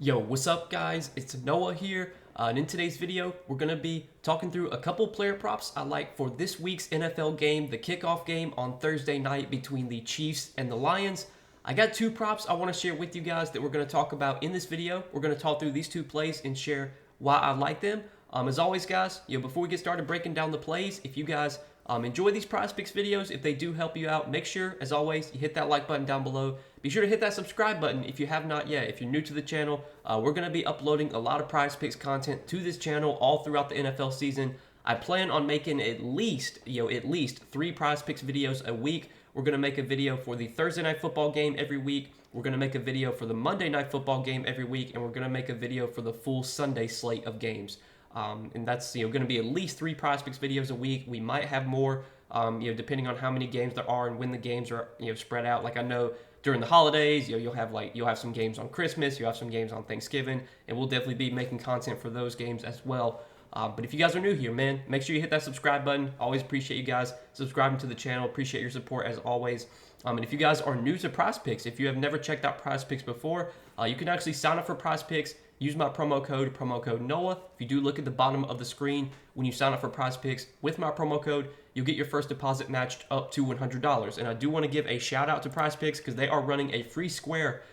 Yo, what's up guys? It's Noah here, and in today's video, we're going to be talking through a couple player props I like for this week's NFL game, the kickoff game on Thursday night between the Chiefs and the Lions. I got two props I want to share with you guys that we're going to talk about in this video. We're going to talk through these two plays and share why I like them. As always, guys, before we get started breaking down the plays, if you guys enjoy these Prizepicks videos, if they do help you out, make sure, as always, you hit that like button down below. Be sure to hit that subscribe button if you have not yet. If you're new to the channel, we're going to be uploading a lot of Prizepicks content to this channel all throughout the NFL season. I plan on making at least 3 Prizepicks videos a week. We're going to make a video for the Thursday Night Football game every week. We're going to make a video for the Monday Night Football game every week, and we're going to make a video for the full Sunday slate of games. And that's going to be at least 3 Prizepicks videos a week. We might have more, depending on how many games there are and when the games are spread out. Like I know during the holidays, you'll have some games on Christmas, you'll have some games on Thanksgiving, and we'll definitely be making content for those games as well. But if you guys are new here, man, make sure you hit that subscribe button. Always appreciate you guys subscribing to the channel. Appreciate your support as always. And if you guys are new to Prizepicks, if you have never checked out Prizepicks before, you can actually sign up for Prizepicks. Use my promo code Noah. If you do look at the bottom of the screen when you sign up for Prizepicks with my promo code, you'll get your first deposit matched up to $100. And I do want to give a shout out to Prizepicks because they are running a free square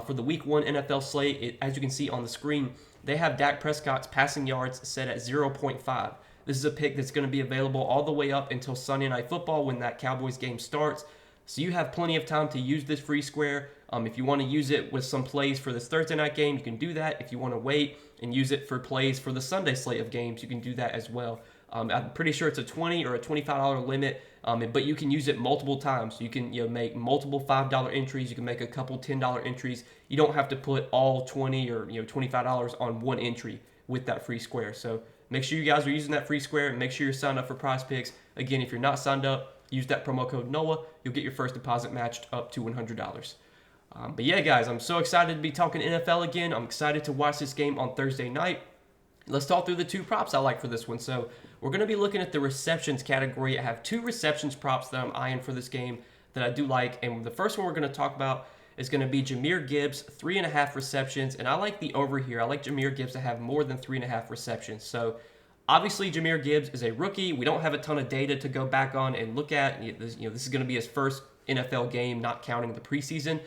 for the Week 1 NFL slate. As you can see on the screen, they have Dak Prescott's passing yards set at 0.5. This is a pick that's going to be available all the way up until Sunday Night Football when that Cowboys game starts. So you have plenty of time to use this free square. If you want to use it with some plays for this Thursday night game, you can do that. If you want to wait and use it for plays for the Sunday slate of games, you can do that as well. I'm pretty sure it's a $20 or a $25 limit, but you can use it multiple times. You can make multiple $5 entries. You can make a couple $10 entries. You don't have to put all $20 or $25 on one entry with that free square. So make sure you guys are using that free square and make sure you're signed up for Prizepicks. Again, if you're not signed up, use that promo code Noah. You'll get your first deposit matched up to $100. But yeah, guys, I'm so excited to be talking NFL again. I'm excited to watch this game on Thursday night. Let's talk through the two props I like for this one. So we're going to be looking at the receptions category. I have 2 receptions props that I'm eyeing for this game that I do like. And the first one we're going to talk about is going to be Jahmyr Gibbs, 3.5 receptions. And I like the over here. I like Jahmyr Gibbs to have more than 3.5 receptions. So obviously, Jahmyr Gibbs is a rookie. We don't have a ton of data to go back on and look at. This is going to be his first NFL game, not counting the preseason.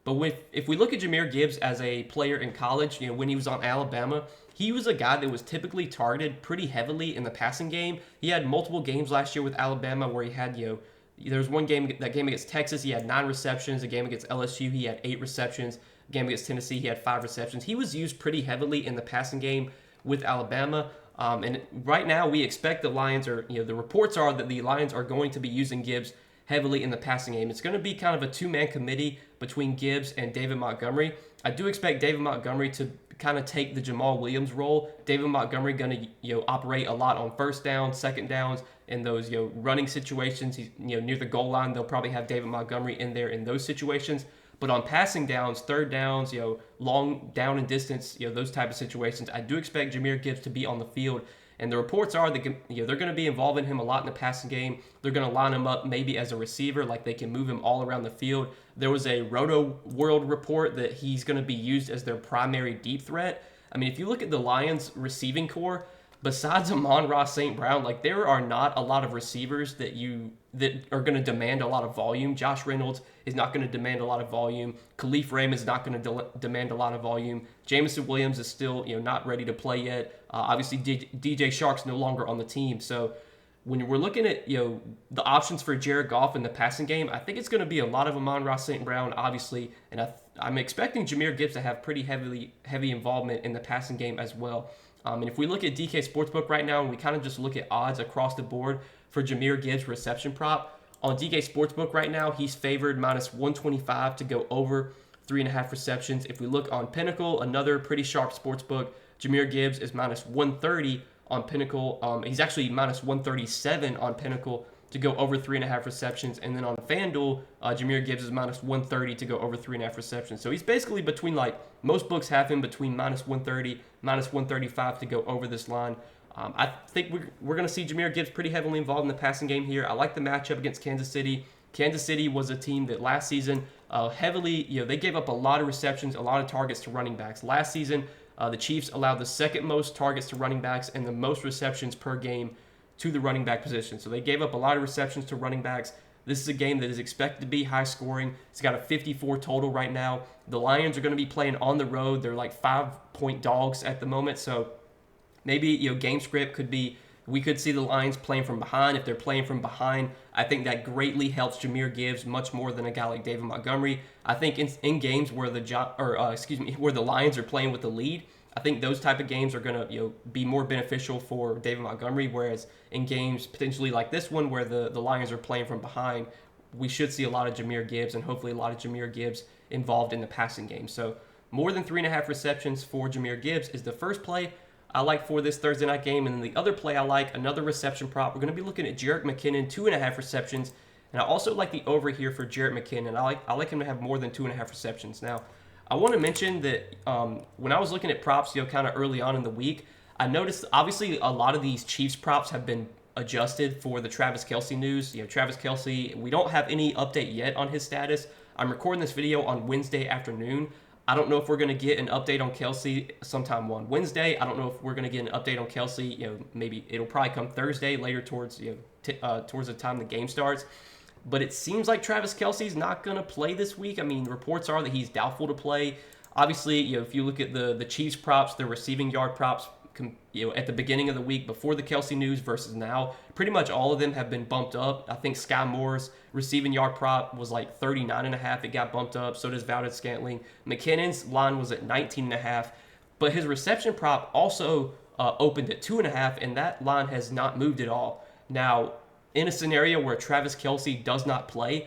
But if we look at Jahmyr Gibbs as a player in college, when he was on Alabama, he was a guy that was typically targeted pretty heavily in the passing game. He had multiple games last year with Alabama where he had, there was one game, that game against Texas, he had 9 receptions. A game against LSU, he had 8 receptions. A game against Tennessee, he had 5 receptions. He was used pretty heavily in the passing game with Alabama. And right now, we expect the Lions the reports are that the Lions are going to be using Gibbs heavily in the passing game. It's going to be kind of a 2-man committee between Gibbs and David Montgomery. I do expect David Montgomery to kind of take the Jamal Williams role. David Montgomery going to operate a lot on first downs, second downs, and those running situations. He's near the goal line. They'll probably have David Montgomery in there in those situations. But on passing downs, third downs, long down and distance, those type of situations, I do expect Jahmyr Gibbs to be on the field. And the reports are that they're going to be involving him a lot in the passing game. They're going to line him up maybe as a receiver, like they can move him all around the field. There was a Roto World report that he's going to be used as their primary deep threat. I mean, if you look at the Lions receiving core, besides Amon-Ra St. Brown, there are not a lot of receivers that are going to demand a lot of volume. Josh Reynolds is not going to demand a lot of volume. Khalif Raymond is not going to demand a lot of volume. Jameson Williams is still not ready to play yet. Obviously, DJ Shark's no longer on the team. So when we're looking at the options for Jared Goff in the passing game, I think it's going to be a lot of Amon-Ra St. Brown, obviously, and I'm expecting Jahmyr Gibbs to have pretty heavy involvement in the passing game as well. And if we look at DK Sportsbook right now and we kind of just look at odds across the board for Jahmyr Gibbs reception prop, on DK Sportsbook right now, he's favored -125 to go over 3.5 receptions. If we look on Pinnacle, another pretty sharp sportsbook, Jahmyr Gibbs is -130 on Pinnacle. He's actually -137 on Pinnacle to go over 3.5 receptions. And then on FanDuel, Jahmyr Gibbs is -130 to go over 3.5 receptions. So he's basically between, most books have him between -130, -135 to go over this line. I think we're going to see Jahmyr Gibbs pretty heavily involved in the passing game here. I like the matchup against Kansas City. Kansas City was a team that last season heavily, they gave up a lot of receptions, a lot of targets to running backs. Last season, the Chiefs allowed the second most targets to running backs and the most receptions per game to the running back position. So they gave up a lot of receptions to running backs. This is a game that is expected to be high scoring. It's got a 54 total right now. The Lions are going to be playing on the road. They're like 5-point dogs at the moment. So maybe, game script could be, we could see the Lions playing from behind. If they're playing from behind, I think that greatly helps Jahmyr Gibbs much more than a guy like David Montgomery. I think in games where where the Lions are playing with the lead, I think those type of games are going to be more beneficial for David Montgomery, whereas in games potentially like this one where the Lions are playing from behind, we should see a lot of Jahmyr Gibbs and hopefully a lot of Jahmyr Gibbs involved in the passing game. So more than 3.5 receptions for Jahmyr Gibbs is the first play I like for this Thursday night game. And then the other play I like, another reception prop, we're going to be looking at Jerick McKinnon, 2.5 receptions. And I also like the over here for Jerick McKinnon. I like him to have more than 2.5 receptions. Now, I want to mention that when I was looking at props, kind of early on in the week, I noticed obviously a lot of these Chiefs props have been adjusted for the Travis Kelce news. Travis Kelce, we don't have any update yet on his status. I'm recording this video on Wednesday afternoon. I don't know if we're going to get an update on Kelce sometime on Wednesday. I don't know if we're going to get an update on Kelce. Maybe it'll probably come Thursday, later towards towards the time the game starts. But it seems like Travis Kelce's not going to play this week. I mean, reports are that he's doubtful to play. Obviously, if you look at the Chiefs props, the receiving yard props, at the beginning of the week before the Kelce news versus now, pretty much all of them have been bumped up. I think Sky Moore's receiving yard prop was like 39.5. It got bumped up. So does Valdez-Scantling. McKinnon's line was at 19.5, but his reception prop also opened at 2.5, and that line has not moved at all. Now, in a scenario where Travis Kelce does not play,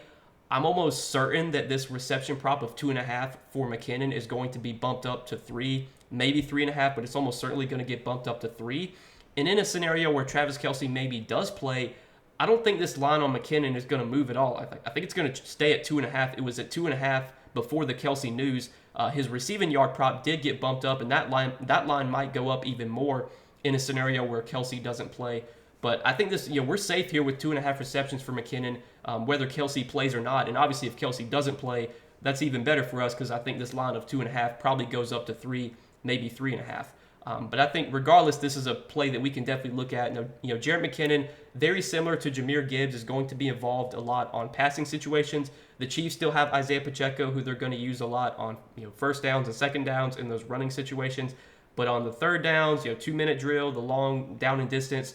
I'm almost certain that this reception prop of 2.5 for McKinnon is going to be bumped up to 3, maybe 3.5, but it's almost certainly going to get bumped up to 3. And in a scenario where Travis Kelce maybe does play, I don't think this line on McKinnon is going to move at all. I think it's going to stay at 2.5. It was at 2.5 before the Kelce news. His receiving yard prop did get bumped up, and that line might go up even more in a scenario where Kelce doesn't play. But I think this, we're safe here with 2.5 receptions for McKinnon, whether Kelce plays or not. And obviously, if Kelce doesn't play, that's even better for us because I think this line of 2.5 probably goes up to 3, maybe 3.5. But I think regardless, this is a play that we can definitely look at. Jerick McKinnon, very similar to Jahmyr Gibbs, is going to be involved a lot on passing situations. The Chiefs still have Isaiah Pacheco, who they're going to use a lot on first downs and second downs in those running situations. But on the third downs, 2-minute drill, the long down and distance,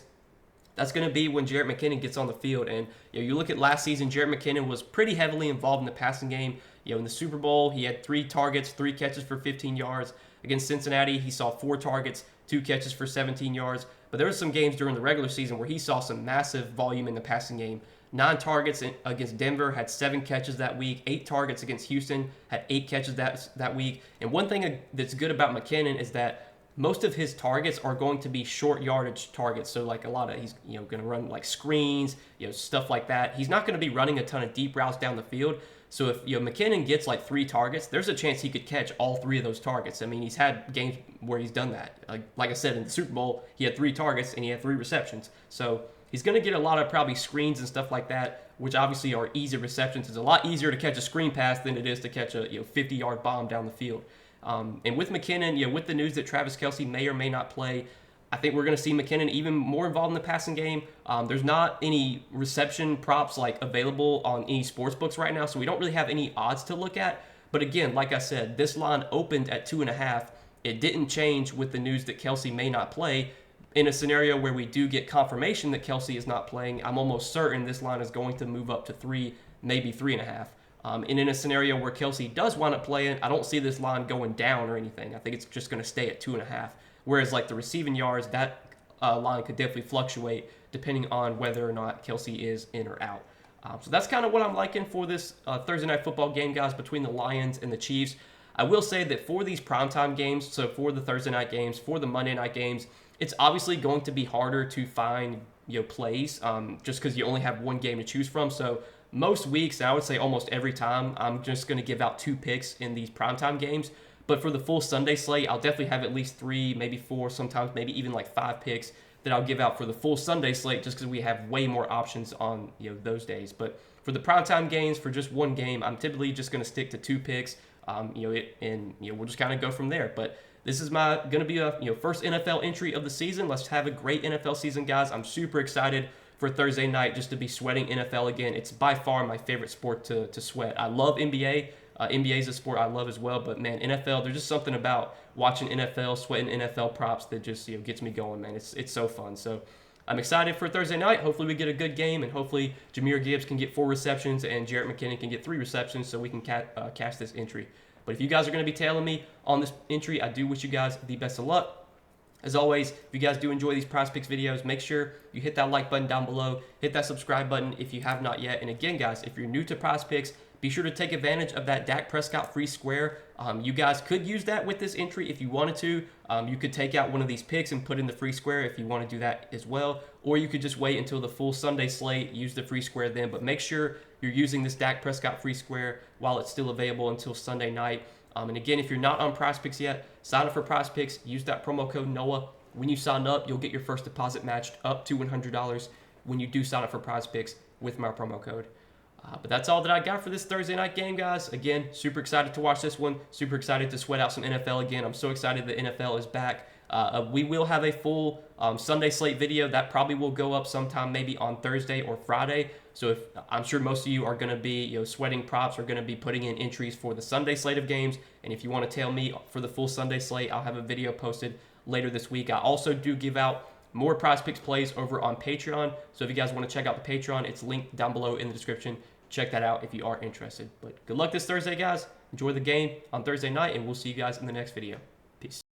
that's going to be when Jerick McKinnon gets on the field. And you look at last season, Jerick McKinnon was pretty heavily involved in the passing game. In the Super Bowl, he had 3 targets, 3 catches for 15 yards. Against Cincinnati, he saw 4 targets, 2 catches for 17 yards. But there were some games during the regular season where he saw some massive volume in the passing game. 9 targets against Denver, had 7 catches that week. 8 targets against Houston, had 8 catches that week. And one thing that's good about McKinnon is that most of his targets are going to be short yardage targets. So like a lot of, he's going to run like screens, stuff like that. He's not going to be running a ton of deep routes down the field. So if McKinnon gets like 3 targets, there's a chance he could catch all 3 of those targets. I mean, he's had games where he's done that. Like I said, in the Super Bowl, he had 3 targets and he had 3 receptions. So he's going to get a lot of probably screens and stuff like that, which obviously are easy receptions. It's a lot easier to catch a screen pass than it is to catch a 50-yard bomb down the field. And with McKinnon, with the news that Travis Kelce may or may not play, I think we're going to see McKinnon even more involved in the passing game. There's not any reception props available on any sports books right now, so we don't really have any odds to look at. But again, like I said, this line opened at 2.5. It didn't change with the news that Kelce may not play. In a scenario where we do get confirmation that Kelce is not playing, I'm almost certain this line is going to move up to 3, maybe 3.5. And in a scenario where Kelce does wind up playing, I don't see this line going down or anything. I think it's just going to stay at 2.5. Whereas like the receiving yards, that line could definitely fluctuate depending on whether or not Kelce is in or out. So that's kind of what I'm liking for this Thursday Night Football game, guys, between the Lions and the Chiefs. I will say that for these primetime games, so for the Thursday night games, for the Monday night games, it's obviously going to be harder to find plays just because you only have one game to choose from. So most weeks, and I would say almost every time, I'm just going to give out 2 picks in these primetime games. But for the full Sunday slate, I'll definitely have at least 3, maybe 4, sometimes maybe even like 5 picks that I'll give out for the full Sunday slate just because we have way more options on those days. But for the primetime games, for just one game, I'm typically just going to stick to 2 picks. We'll just kind of go from there. But this is going to be a first NFL entry of the season. Let's have a great NFL season, guys. I'm super excited for Thursday night just to be sweating NFL again. It's by far my favorite sport to sweat. I love NBA. NBA is a sport I love as well, but man, NFL, there's just something about watching NFL, sweating NFL props that just gets me going, man. It's so fun. So I'm excited for Thursday night. Hopefully we get a good game, and hopefully Jahmyr Gibbs can get 4 receptions and Jarrett McKinnon can get 3 receptions so we can cash this entry. But if you guys are going to be tailing me on this entry, I do wish you guys the best of luck. As always, if you guys do enjoy these Prizepicks videos, make sure you hit that like button down below. Hit that subscribe button if you have not yet. And again, guys, if you're new to Prizepicks, be sure to take advantage of that Dak Prescott free square. You guys could use that with this entry if you wanted to. You could take out one of these picks and put in the free square if you want to do that as well. Or you could just wait until the full Sunday slate, use the free square then. But make sure you're using this Dak Prescott free square while it's still available until Sunday night. And again, if you're not on Prizepicks yet, sign up for Prizepicks. Use that promo code NOAH. When you sign up, you'll get your first deposit matched up to $100 when you do sign up for Prizepicks with my promo code. But that's all that I got for this Thursday night game, guys. Again, super excited to watch this one. Super excited to sweat out some NFL again. I'm so excited the NFL is back. We will have a full Sunday slate video. That probably will go up sometime maybe on Thursday or Friday. So I'm sure most of you are going to be sweating props, are going to be putting in entries for the Sunday slate of games. And if you want to tail me for the full Sunday slate, I'll have a video posted later this week. I also do give out more Prizepicks plays over on Patreon. So if you guys want to check out the Patreon, it's linked down below in the description. Check that out if you are interested. But good luck this Thursday, guys. Enjoy the game on Thursday night, and we'll see you guys in the next video. Peace.